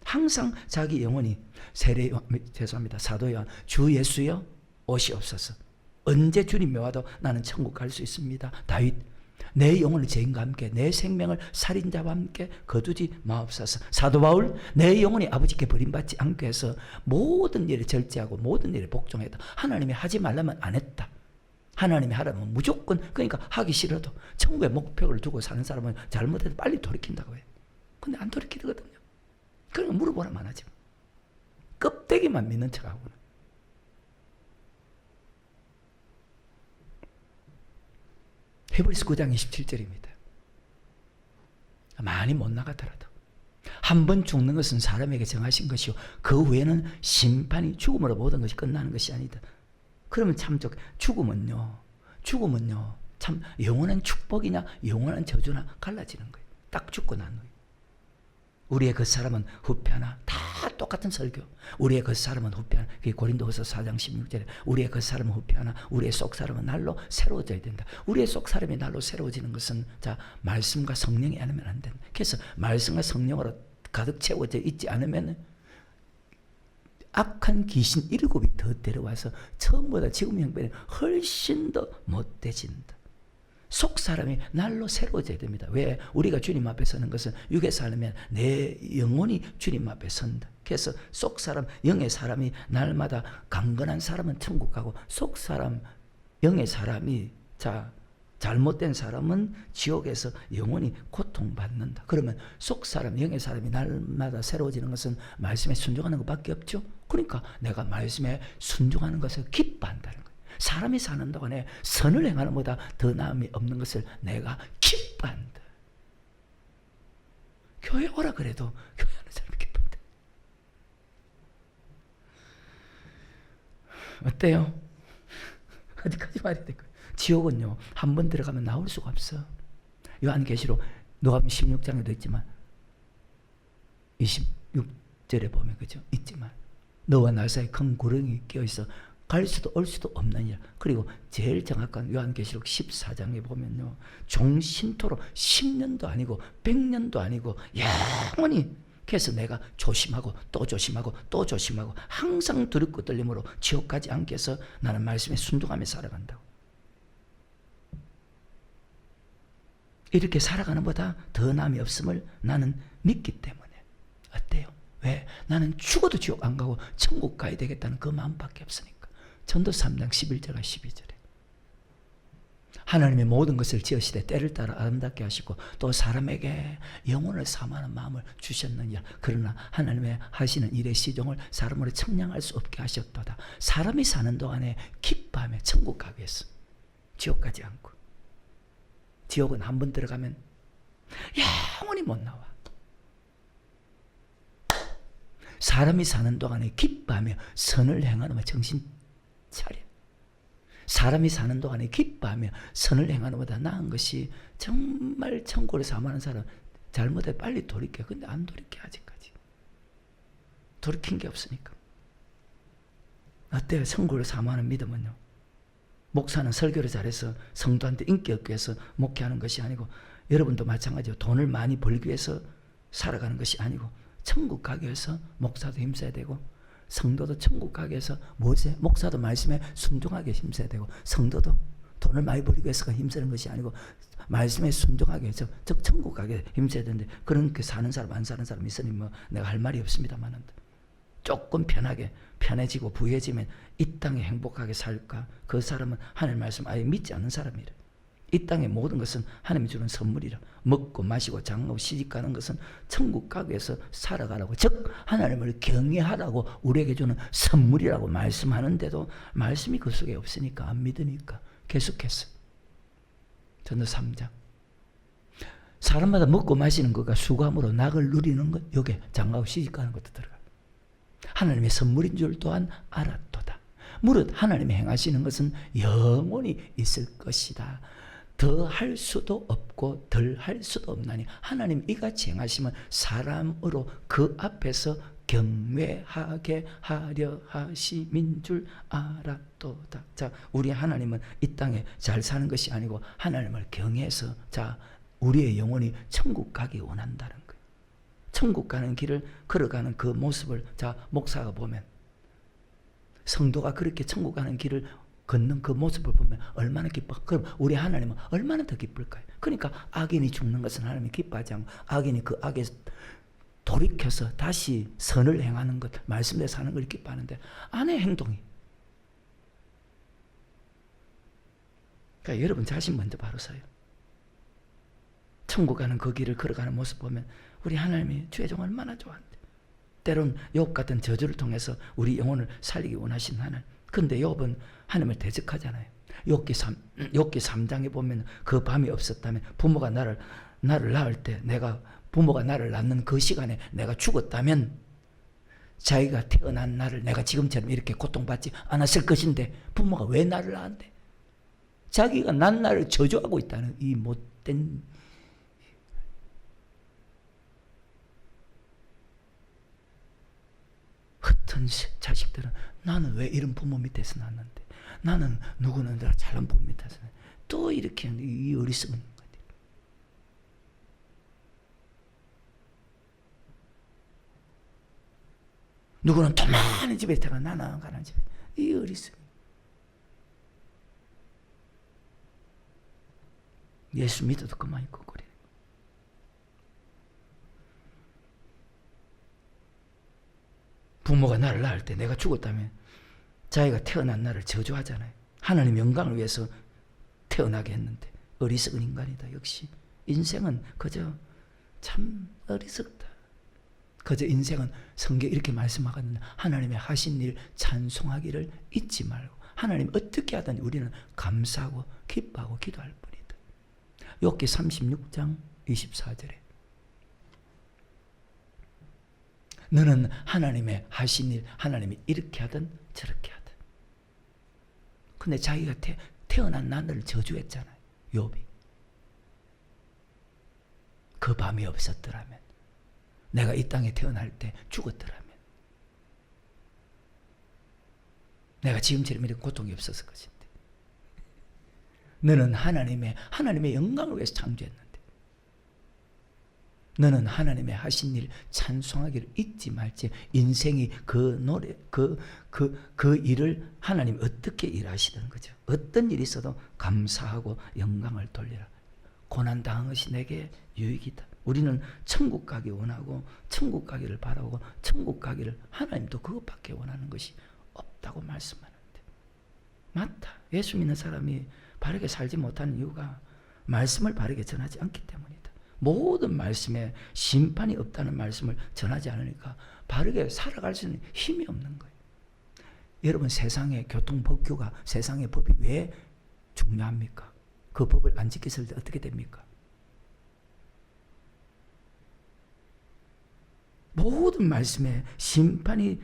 항상 자기 영혼이 죄송합니다. 사도 요한, 주 예수여 오시옵소서. 언제 주님이 와도 나는 천국 갈 수 있습니다. 다윗, 내 영혼을 죄인과 함께 내 생명을 살인자와 함께 거두지 마옵소서. 사도 바울, 내 영혼이 아버지께 버림받지 않게 해서 모든 일에 절제하고 모든 일에 복종했다. 하나님이 하지 말라면 안 했다. 하나님이 하라면 무조건, 그러니까 하기 싫어도 천국의 목표를 두고 사는 사람은 잘못해도 빨리 돌이킨다고 해요. 근데 안 돌이키거든요. 그러니까 물어보라만 하지. 껍데기만 믿는 척하고는. 히브리서 9장 27절입니다. 많이 못 나가더라도 한 번 죽는 것은 사람에게 정하신 것이요 그 후에는 심판이, 죽음으로 모든 것이 끝나는 것이 아니다. 그러면 참 죽음은요 참 영원한 축복이냐 영원한 저주나 갈라지는 거예요. 딱 죽고 난 후에. 우리의 겉사람은 후패하나. 다 똑같은 설교. 우리의 겉사람은 후패하나. 그게 고린도후서 4장 16절에 우리의 겉사람은 후패하나 우리의 속사람은 날로 새로워져야 된다. 우리의 속사람이 날로 새로워지는 것은 자, 말씀과 성령이 아니면 안 된다. 그래서 말씀과 성령으로 가득 채워져 있지 않으면 악한 귀신 7이 더 데려와서 처음보다 지금 형편이 훨씬 더 못돼진다. 속사람이 날로 새로워져야 됩니다. 왜? 우리가 주님 앞에 서는 것은 육의 삶이면 내 영혼이 주님 앞에 선다. 그래서 속사람, 영의 사람이 날마다 강건한 사람은 천국 가고 속사람, 영의 사람이 잘못된 사람은 지옥에서 영원히 고통받는다. 그러면 속사람, 영의 사람이 날마다 새로워지는 것은 말씀에 순종하는 것밖에 없죠. 그러니까 내가 말씀에 순종하는 것을 기뻐한다는 거예요. 사람이 사는 동안에 선을 행하는 것보다 더 나음이 없는 것을 내가 기뻐한다. 교회 오라 그래도 교회하는 사람이 기뻐한다. 어때요? 어디까지 말해야 될까요? 지옥은요, 한 번 들어가면 나올 수가 없어. 요한계시록 누가복음 16장에도 있지만 26절에 보면 그죠? 있지만 너와 나 사이에 큰 구렁이 끼어있어 갈 수도 올 수도 없느니라. 그리고 제일 정확한 요한계시록 14장에 보면요, 종신토록 10년도 아니고 100년도 아니고 영원히. 그래서 내가 조심하고 또 조심하고 또 조심하고 항상 두렵고 떨림으로 지옥 가지 않게 해서 나는 말씀에 순종하며 살아간다고. 이렇게 살아가는 보다 더 남이 없음을 나는 믿기 때문에. 어때요? 왜? 나는 죽어도 지옥 안 가고 천국 가야 되겠다는 그 마음밖에 없으니까. 전도 3장 11절과 12절에 하나님의 모든 것을 지으시되 때를 따라 아름답게 하시고 또 사람에게 영혼을 사모하는 마음을 주셨느니라. 그러나 하나님의 하시는 일의 시종을 사람으로 측량할 수 없게 하셨도다. 사람이 사는 동안에 기뻐하며 천국 가기 위해서 지옥 가지 않고. 지옥은 한 번 들어가면 영원히 못 나와. 사람이 사는 동안에 기뻐하며 선을 행하는 정신 차려. 사람이 사는 동안에 기뻐하며 선을 행하는 것보다 나은 것이 정말 천국을 사모하는 사람 잘못해 빨리 돌이켜. 근데 안 돌이켜. 아직까지 돌이킨 게 없으니까. 어때요? 천국을 사모하는 믿음은요, 목사는 설교를 잘해서 성도한테 인기 얻기 위해서 목회하는 것이 아니고, 여러분도 마찬가지로 돈을 많이 벌기 위해서 살아가는 것이 아니고, 천국 가기 위해서 목사도 힘써야 되고, 성도도 천국 가기 위해서 목사도 말씀에 순종하게 힘써야 되고, 성도도 돈을 많이 벌기 위해서가 힘쓰는 것이 아니고 말씀에 순종하기 위해서, 즉 천국 가게 힘써야 되는데, 그렇게 사는 사람 안 사는 사람 있으니 뭐 내가 할 말이 없습니다만, 조금 편해지고 부유해지면 이 땅에 행복하게 살까? 그 사람은 하나님 말씀 아예 믿지 않는 사람이라. 이 땅의 모든 것은 하나님이 주는 선물이라. 먹고 마시고 장가고 시집가는 것은 천국 가기 위해서 살아가라고, 즉 하나님을 경외하라고 우리에게 주는 선물이라고 말씀하는데도 말씀이 그 속에 없으니까 안 믿으니까 계속해서. 전도 3장 사람마다 먹고 마시는 것과 수감으로 낙을 누리는 것, 여기에 장가고 시집가는 것도 들어가. 하나님의 선물인 줄 또한 알았도다. 무릇 하나님이 행하시는 것은 영원히 있을 것이다. 더 할 수도 없고 덜 할 수도 없나니 하나님 이같이 행하시면 사람으로 그 앞에서 경외하게 하려 하심인 줄 알았도다. 자, 우리 하나님은 이 땅에 잘 사는 것이 아니고 하나님을 경외해서 우리의 영혼이 천국 가기 원한다는 거예요. 천국 가는 길을 걸어가는 그 모습을 목사가 보면, 성도가 그렇게 천국 가는 길을 걷는 그 모습을 보면 얼마나 기뻐. 그럼 우리 하나님은 얼마나 더 기쁠까요? 그러니까 악인이 죽는 것은 하나님이 기뻐하지 않고, 악인이 그 악에 돌이켜서 다시 선을 행하는 것, 말씀대로 사는 걸 기뻐하는데, 안의 행동이. 그러니까 여러분 자신 먼저 바로 서요. 천국 가는 그 길을 걸어가는 모습 보면 우리 하나님이 주의 종 얼마나 좋아한대. 때론 욥 같은 저주를 통해서 우리 영혼을 살리기 원하신 하나님. 근데 욥은 하나님을 대적하잖아요. 욥기 3장에 보면 그 밤이 없었다면, 부모가 나를 낳을 때, 부모가 나를 낳는 그 시간에 내가 죽었다면 자기가 태어난 나를 내가 지금처럼 이렇게 고통받지 않았을 것인데, 부모가 왜 나를 낳았는데? 자기가 난 나를 저주하고 있다는 이 못된. 어떤 자식들은 나는 왜 이런 부모 밑에서 났는데, 나는 누구는 내가 잘난 부모 밑에서 났는데, 또 이렇게 이 어리석은 거지. 누구는 돈 많은 집에 있다가 나는 가는 집에, 이 어리석은. 예수 믿어도 그만 있고 그래. 부모가 나를 낳을 때 내가 죽었다면 자기가 태어난 나를 저주하잖아요. 하나님 영광을 위해서 태어나게 했는데 어리석은 인간이다. 역시 인생은 그저 참 어리석다. 그저 인생은 성경에 이렇게 말씀하거든요. 하나님의 하신 일 찬송하기를 잊지 말고 하나님 어떻게 하든 우리는 감사하고 기뻐하고 기도할 뿐이다. 욥기 36장 24절에 너는 하나님의 하신 일, 하나님이 이렇게 하든 저렇게 하든. 근데 자기가 태어난 나를 저주했잖아요. 욥이. 그 밤이 없었더라면, 내가 이 땅에 태어날 때 죽었더라면, 내가 지금처럼 이런 고통이 없었을 것인데. 너는 하나님의 영광을 위해서 창조했는데, 너는 하나님의 하신 일 찬송하기를 잊지 말지. 인생이 그 노래, 그 일을 하나님 어떻게 일하시던 거죠. 어떤 일이 있어도 감사하고 영광을 돌리라. 고난당한 것이 내게 유익이다. 우리는 천국 가기 원하고 천국 가기를 바라고 천국 가기를 하나님도 그것밖에 원하는 것이 없다고 말씀하는데, 맞다. 예수 믿는 사람이 바르게 살지 못하는 이유가 말씀을 바르게 전하지 않기 때문이다. 모든 말씀에 심판이 없다는 말씀을 전하지 않으니까 바르게 살아갈 수 있는 힘이 없는 거예요. 여러분, 세상의 교통법규가, 세상의 법이 왜 중요합니까? 그 법을 안 지켰을 때 어떻게 됩니까? 모든 말씀에 심판이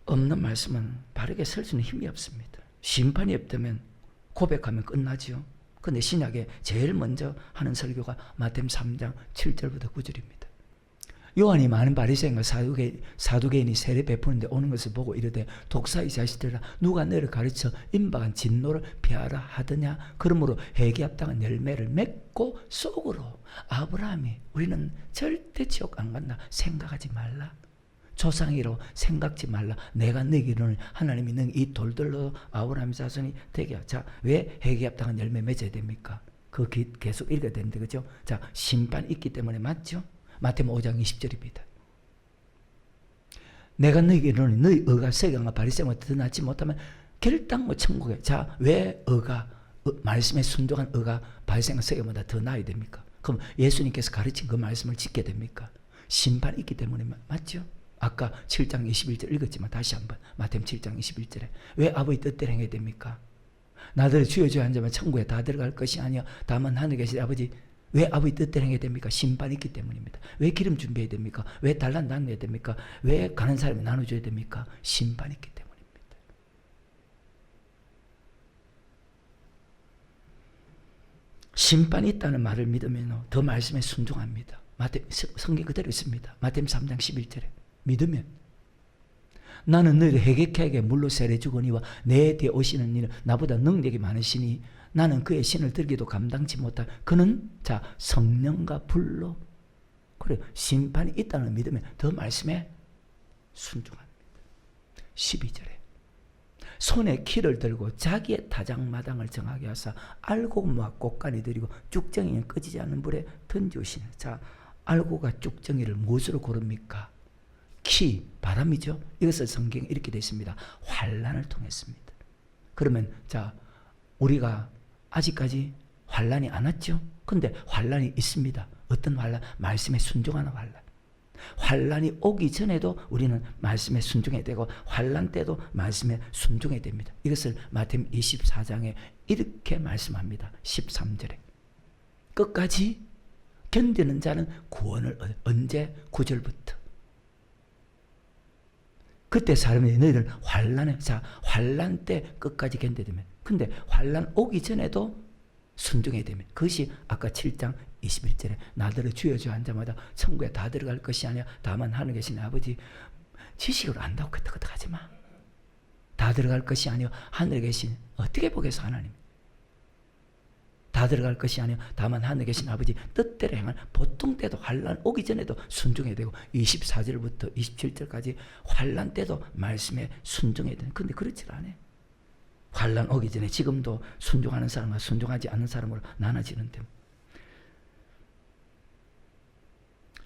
없는 말씀은 바르게 설 수 있는 힘이 없습니다. 심판이 없다면 고백하면 끝나지요. 근데 신약에 제일 먼저 하는 설교가 마태복음 3장 7절부터 9절입니다. 요한이 많은 바리새인과 사두개인이 세례 베푸는데 오는 것을 보고 이르되 독사 이 자식들아 누가 너를 가르쳐 임박한 진노를 피하라 하더냐. 그러므로 회개합당한 열매를 맺고 속으로 아브라함이 우리는 절대 지옥 안 간다 생각하지 말라. 조상이로 생각지 말라. 내가 너희를 하나님이 너희 이 돌들로 아브라함의 자손이 되게 하자. 자, 왜 회개합당한 열매 맺어야 됩니까? 그 계속 읽어야 되는데, 그죠? 자, 심판이 있기 때문에 맞죠? 마태복음 5장 20절입니다. 내가 너희에게 너희 의가 서기관과 바리새인보다 더 낫지 못하면 결단 못 천국에. 자, 왜 말씀에 순종한 의가 바리새인과 서기관보다 더 나아야 됩니까? 그럼 예수님께서 가르친 그 말씀을 지켜야 됩니까? 심판이 있기 때문에 맞죠? 아까 7장 21절 읽었지만 다시 한번 마태복음 7장 21절에 왜 아버지 뜻대로 행해야 됩니까? 나더러 주여 주여 앉으면 천국에 다 들어갈 것이 아니여 다만 하늘에 계신 아버지. 왜 아버지 뜻대로 행해야 됩니까? 심판이 있기 때문입니다. 왜 기름 준비해야 됩니까? 왜 단란 나눠야 됩니까? 왜 가는 사람이 나눠줘야 됩니까? 심판이 있기 때문입니다. 심판이 있다는 말을 믿으면 더 말씀에 순종합니다. 성경 그대로 있습니다. 마태복음 3장 11절에 믿으면 나는 너희를 회개케 하게 물로 세례 주거니와 내 뒤에 오시는 이는 나보다 능력이 많으시니 나는 그의 신을 들기도 감당치 못할. 그는 자 성령과 불로. 그래, 심판이 있다는 믿으면 더 말씀에 순종합니다. 12절에 손에 키를 들고 자기의 타작마당을 정하게 하사 알곡과 꽃가니 들이고 쭉정이는 꺼지지 않는 불에 던지시네. 자, 알곡과 쭉정이를 무엇으로 고릅니까? 키, 바람이죠. 이것을 성경에 이렇게 되어 있습니다. 환난을 통했습니다. 그러면 자, 우리가 아직까지 환난이 안 왔죠? 근데 환난이 있습니다. 어떤 환난? 말씀에 순종하는 환난. 환난이 오기 전에도 우리는 말씀에 순종해야 되고 환난 때도 말씀에 순종해야 됩니다. 이것을 마태복음 24장에 이렇게 말씀합니다. 13절에 끝까지 견디는 자는 구원을 언제? 9절부터. 그때 사람들이 너희를 환난 때 끝까지 견뎌야 되면. 근데 환난 오기 전에도 순종해야 되면. 그것이 아까 7장 21절에 나더러 주여 주여 한 자마다 천국에 다 들어갈 것이 아니야 다만 하늘에 계신 아버지 지식으로 안다고 끄떡끄떡 하지 마. 다 들어갈 것이 아니요 하늘에 계신 어떻게 보겠어 하나님. 다 들어갈 것이 아니요 다만 하늘에 계신 아버지 뜻대로 행할 보통 때도 환난 오기 전에도 순종해야 되고 24절부터 27절까지 환난 때도 말씀에 순종해야 되는. 근데 그렇지 않아요. 환난 오기 전에 지금도 순종하는 사람과 순종하지 않는 사람으로 나눠지는데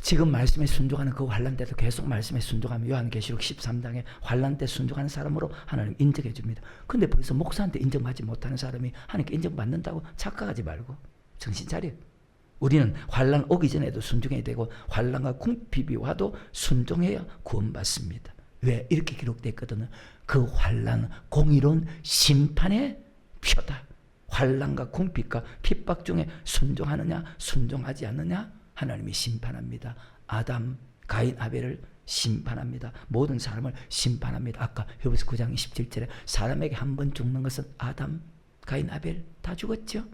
지금 말씀에 순종하는 그 환난 때도 계속 말씀에 순종하면 요한계시록 13장에 환난 때 순종하는 사람으로 하나님 인정해 줍니다. 근데 벌써 목사한테 인정받지 못하는 사람이 하나님께 인정받는다고 착각하지 말고 정신 차려. 우리는 환난 오기 전에도 순종해야 되고 환난과 궁핍이 와도 순종해야 구원받습니다. 왜? 이렇게 기록되어 있거든요. 그 환난 공의로운 심판의 표다. 환난과 궁핍과 핍박 중에 순종하느냐 순종하지 않느냐 하나님이 심판합니다. 아담, 가인, 아벨을 심판합니다. 모든 사람을 심판합니다. 아까 히브리서 9장 27절에 사람에게 한 번 죽는 것은 아담, 가인, 아벨 다 죽었죠.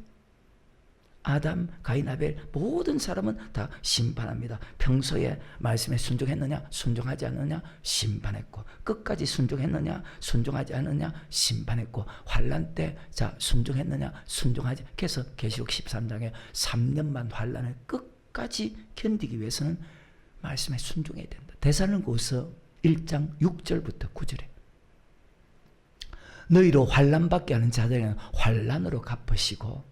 아담, 가인, 아벨 모든 사람은 다 심판합니다. 평소에 말씀에 순종했느냐 순종하지 않느냐 심판했고 끝까지 순종했느냐 순종하지 않느냐 심판했고 환난 때 자 순종했느냐 순종하지. 그래서 계시록 13장에 3년만 환난을 끝까지 견디기 위해서는 말씀에 순종해야 된다. 데살로니가후서 1장 6절부터 9절에 너희로 환난받게 하는 자들에게는 환난으로 갚으시고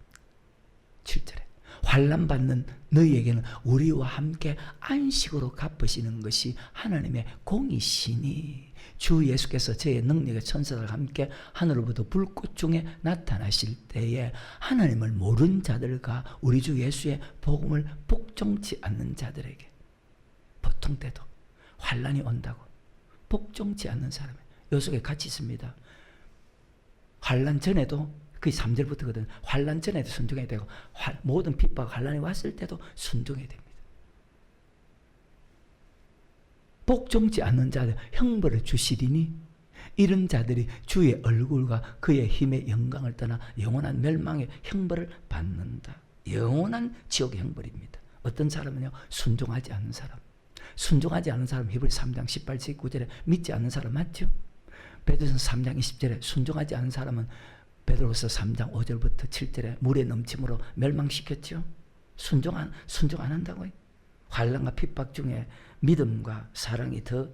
7절에 환난받는 너희에게는 우리와 함께 안식으로 갚으시는 것이 하나님의 공이시니 주 예수께서 저의 능력의 천사들과 함께 하늘로부터 불꽃 중에 나타나실 때에 하나님을 모르는 자들과 우리 주 예수의 복음을 복종치 않는 자들에게 보통 때도 환난이 온다고 복종치 않는 사람이 요 속에 같이 있습니다. 환난 전에도 그 3절부터거든. 환난 전에도 순종해야 되고 모든 핍박 환난이 왔을 때도 순종해야 됩니다. 복종치 않는 자들 형벌을 주시리니 이런 자들이 주의 얼굴과 그의 힘의 영광을 떠나 영원한 멸망의 형벌을 받는다. 영원한 지옥의 형벌입니다. 어떤 사람은요 순종하지 않는 사람. 순종하지 않는 사람 히브리서 3장 18, 19절에 믿지 않는 사람 맞죠? 베드로전서 3장 20절에 순종하지 않는 사람은 베드로서 3장 5절부터 7절에 물의 넘침으로 멸망시켰죠. 순종 안 한다고요. 환난과 핍박 중에 믿음과 사랑이 더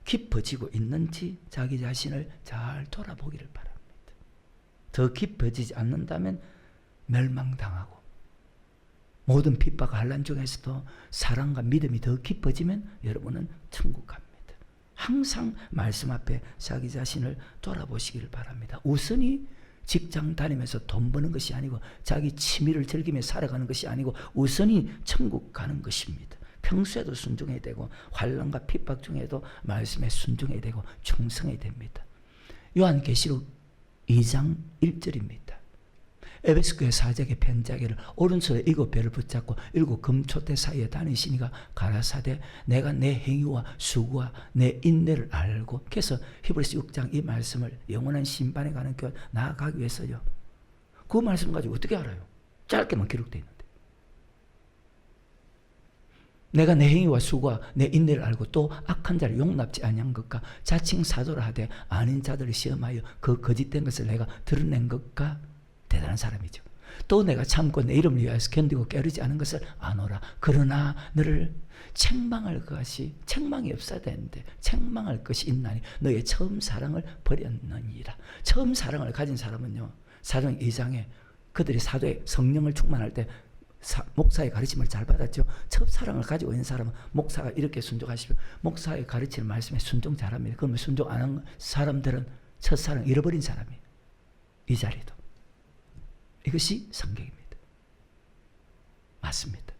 깊어지고 있는지 자기 자신을 잘 돌아보기를 바랍니다. 더 깊어지지 않는다면 멸망당하고 모든 핍박과 환난 중에서도 사랑과 믿음이 더 깊어지면 여러분은 천국 갑니다. 항상 말씀 앞에 자기 자신을 돌아보시기를 바랍니다. 우선이 직장 다니면서 돈 버는 것이 아니고 자기 취미를 즐기며 살아가는 것이 아니고 우선이 천국 가는 것입니다. 평소에도 순종해야 되고 환난과 핍박 중에도 말씀에 순종해야 되고 충성해야 됩니다. 요한계시록 2장 1절입니다. 에베소 교회 사제에게 편지하기를 오른손에 7배를 붙잡고 7 금초대 사이에 다니시니가 가라사대 내가 내 행위와 수고와 내 인내를 알고. 그래서 히브리서 6장 이 말씀을 영원한 심판에 가는 교회 나아가기 위해서요. 그 말씀 가지고 어떻게 알아요? 짧게만 기록되어 있는데. 내가 내 행위와 수고와 내 인내를 알고 또 악한 자를 용납지 아니한 것과 자칭 사도라 하되 아닌 자들을 시험하여 그 거짓된 것을 내가 드러낸 것과. 대단한 사람이죠. 또 내가 참고 내 이름을 위하여서 견디고 깨르지 않은 것을 아노라. 그러나 너를 책망할 것이 책망이 없어야 되는데 책망할 것이 있나니 너의 처음 사랑을 버렸느니라. 처음 사랑을 가진 사람은요. 사도행 2장에 그들이 사도의 성령을 충만할 때 목사의 가르침을 잘 받았죠. 첫 사랑을 가지고 있는 사람은 목사가 이렇게 순종하시면 목사의 가르치는 말씀에 순종 잘합니다. 그러면 순종 안 한 사람들은 첫사랑 잃어버린 사람이에요. 이 자리도. 이것이 성경입니다. 맞습니다.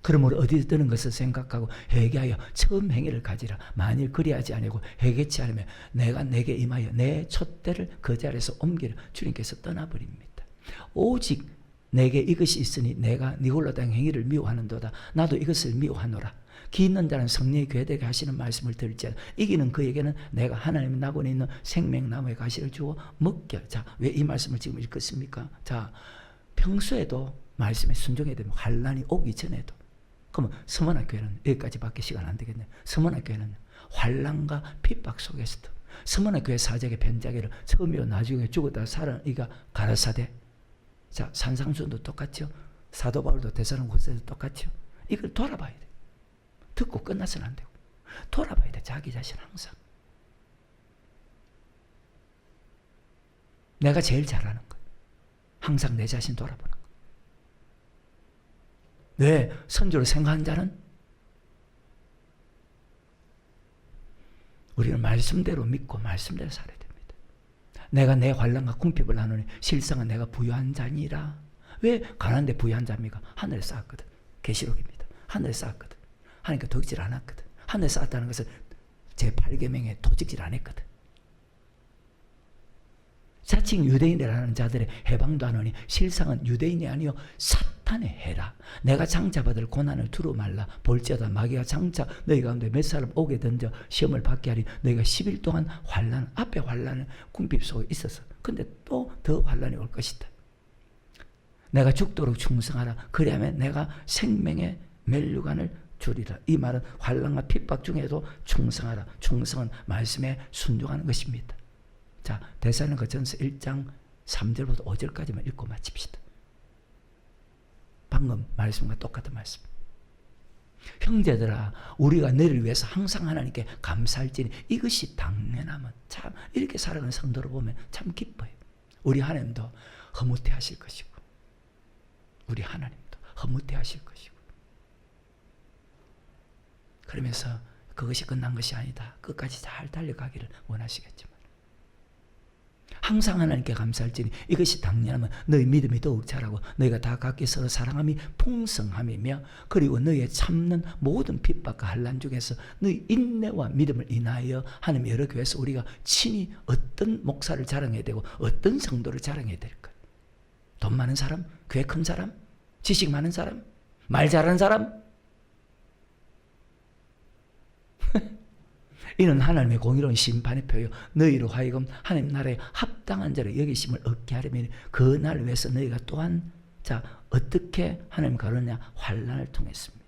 그러므로 어디에 뜨는 것을 생각하고 회개하여 처음 행위를 가지라. 만일 그리하지 아니고 회개치 않으면 내가 내게 임하여 내 촛대를 그 자리에서 옮기려 주님께서 떠나버립니다. 오직 내게 이것이 있으니 내가 네 홀로 된 행위를 미워하는도다. 나도 이것을 미워하노라. 기 있는 자는 성령이 괴되게 하시는 말씀을 들을지어다. 이기는 그에게는 내가 하나님 낙원에 있는 생명나무의 가시를 주어 먹게. 자, 왜 이 말씀을 지금 읽었습니까? 자, 평소에도 말씀에 순종해야 되면 환난이 오기 전에도. 그러면 서문학교회는 여기까지밖에 시간 안 되겠네요. 서문학교회는 환난과 핍박 속에서도 스무나 교회 사적의 변자기를 처음이요 나중에 죽었다 살아 이가 가라사대. 자, 산상수도 똑같죠. 사도 바울도 데살로니가서도 똑같죠. 이걸 돌아봐야 돼. 듣고 끝나서는 안 되고 돌아봐야 돼. 자기 자신 항상. 내가 제일 잘하는 거. 항상 내 자신 돌아보는 거. 왜? 선조를 생각한 자는 우리는 말씀대로 믿고 말씀대로 살아야 됩니다. 내가 내 환난과 궁핍을 나누니 실상은 내가 부유한 자니라. 왜 가난한데 부유한 자입니까? 하늘에 쌓았거든. 계시록입니다. 하늘에 쌓았거든. 하나님께 도둑질 안 했거든. 하늘에 쌓았다는 것은 제8계명에 도둑질 안 했거든. 자칭 유대인이라는 자들의 해방도 하노니 실상은 유대인이 아니요 사탄의 해라. 내가 장차받을 고난을 두루 말라. 볼지어다 마귀가 장차 너희 가운데 몇 사람 오게 던져 시험을 받게 하리. 너희가 10일 동안 환난 앞에 환난은 궁핍 속에 있었어. 근데 또 더 환난이 올 것이다. 내가 죽도록 충성하라. 그리하면 내가 생명의 멸류관을 주리라. 이 말은 환난과 핍박 중에도 충성하라. 충성은 말씀에 순종하는 것입니다. 자, 데살로니가전서 1장 3절부터 5절까지만 읽고 마칩시다. 방금 말씀과 똑같은 말씀. 형제들아, 우리가 너희를 위해서 항상 하나님께 감사할지니 이것이 당연하면 참 이렇게 살아가는 성도를 보면 참 기뻐요. 우리 하나님도 허무태 하실 것이고 우리 하나님도 허무태 하실 것이고 그러면서 그것이 끝난 것이 아니다. 끝까지 잘 달려가기를 원하시겠지만 항상 하나님께 감사할지니 이것이 당연하면 너희 믿음이 더욱 자라고 너희가 다 각기 서로 사랑함이 풍성함이며 그리고 너희의 참는 모든 핍박과 환난 중에서 너희 인내와 믿음을 인하여 하나님 여러 교회에서 우리가 친히 어떤 목사를 자랑해야 되고 어떤 성도를 자랑해야 될까? 돈 많은 사람? 교회 큰 사람? 지식 많은 사람? 말 잘하는 사람? 이는 하나님의 공의로운 심판의 표요 너희로 하여금 하나님 나라에 합당한 자를 여기심을 얻게 하려면 그 날 위해서 너희가 또한 자 어떻게 하나님 가르느냐 환난을 통했습니다.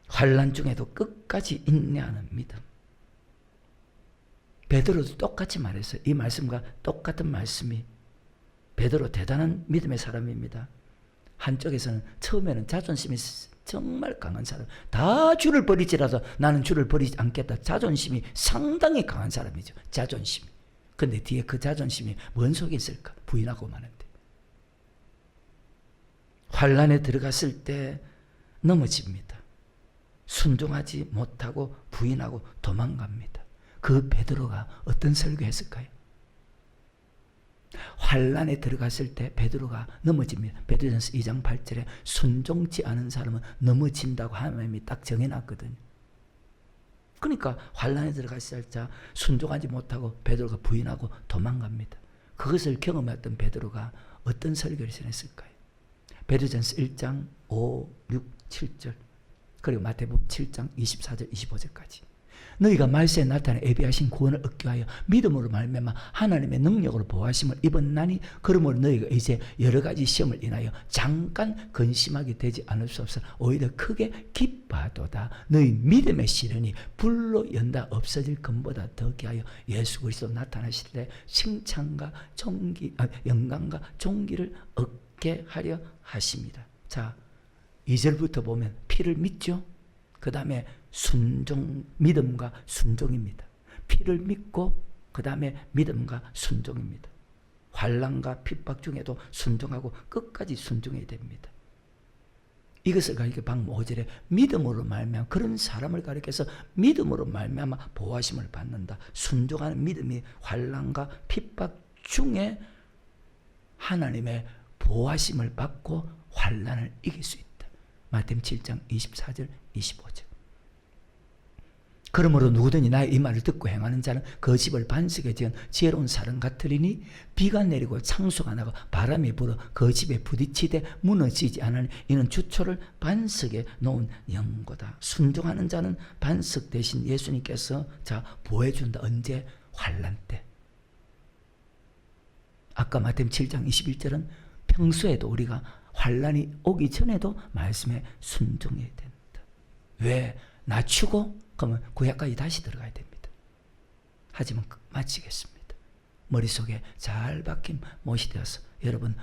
환난 중에도 끝까지 인내하는 믿음. 베드로도 똑같이 말했어요. 이 말씀과 똑같은 말씀이 베드로 대단한 믿음의 사람입니다. 한쪽에서는 처음에는 자존심이 정말 강한 사람. 다 주를 버리지라도 나는 주를 버리지 않겠다. 자존심이 상당히 강한 사람이죠. 자존심이. 근데 뒤에 그 자존심이 뭔 속에 있을까? 부인하고 마는데. 환난에 들어갔을 때 넘어집니다. 순종하지 못하고 부인하고 도망갑니다. 그 베드로가 어떤 설교했을까요? 환난에 들어갔을 때 베드로가 넘어집니다. 베드로전서 2장 8절에 순종치 않은 사람은 넘어진다고 하나님이 딱 정해놨거든요. 그러니까 환난에 들어갔을 때 순종하지 못하고 베드로가 부인하고 도망갑니다. 그것을 경험했던 베드로가 어떤 설교를 전했을까요? 베드로전서 1장 5, 6, 7절 그리고 마태복음 7장 24절 25절까지 너희가 말세에 나타나 예비하신 구원을 얻기 위하여 믿음으로 말미암아 하나님의 능력으로 보호하심을 입었나니 그러므로 너희가 이제 여러 가지 시험을 인하여 잠깐 근심하게 되지 않을 수 없어 오히려 크게 기뻐하도다. 너희 믿음의 시련이 불로 연다 없어질 것보다 더 귀하여 예수 그리스도 나타나실 때 칭찬과 영광과 존귀를 얻게 하려 하십니다. 자, 2절부터 보면 피를 믿죠. 그 다음에 순종, 믿음과 순종입니다. 피를 믿고 그 다음에 믿음과 순종입니다. 환난과 핍박 중에도 순종하고 끝까지 순종해야 됩니다. 이것을 가리켜 방금 5절에 믿음으로 말미암아 그런 사람을 가리켜서 믿음으로 말미암아 보호하심을 받는다. 순종하는 믿음이 환난과 핍박 중에 하나님의 보호하심을 받고 환난을 이길 수 있다. 마태복음 7장 24절 25절 그러므로 누구든지 나의 이 말을 듣고 행하는 자는 그 집을 반석에 지은 지혜로운 사람 같으리니 비가 내리고 창수가 나고 바람이 불어 그 집에 부딪히되 무너지지 않으니 이는 주초를 반석에 놓은 영고다. 순종하는 자는 반석 대신 예수님께서 자 보호해준다. 언제? 환난 때. 아까 마태복음 7장 21절은 평소에도 우리가 환난이 오기 전에도 말씀에 순종해야 된다. 왜? 낮추고 그러면 구약까지 다시 들어가야 됩니다. 하지만 마치겠습니다. 머릿속에 잘 박힌 못이 되어서 여러분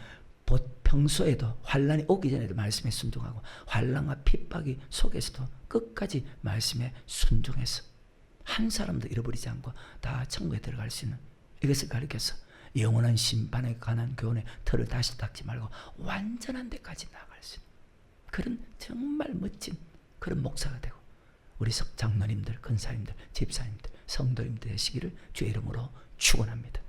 평소에도 환란이 오기 전에도 말씀에 순종하고 환란과 핍박이 속에서도 끝까지 말씀에 순종해서 한 사람도 잃어버리지 않고 다 천국에 들어갈 수 있는 이것을 가리켜서 영원한 심판에 관한 교훈의 틀을 다시 닦지 말고 완전한 데까지 나아갈 수 있는 그런 정말 멋진 그런 목사가 되고 우리 장로님들, 권사님들, 집사님들, 성도님들 되시기를 주의 이름으로 축원합니다.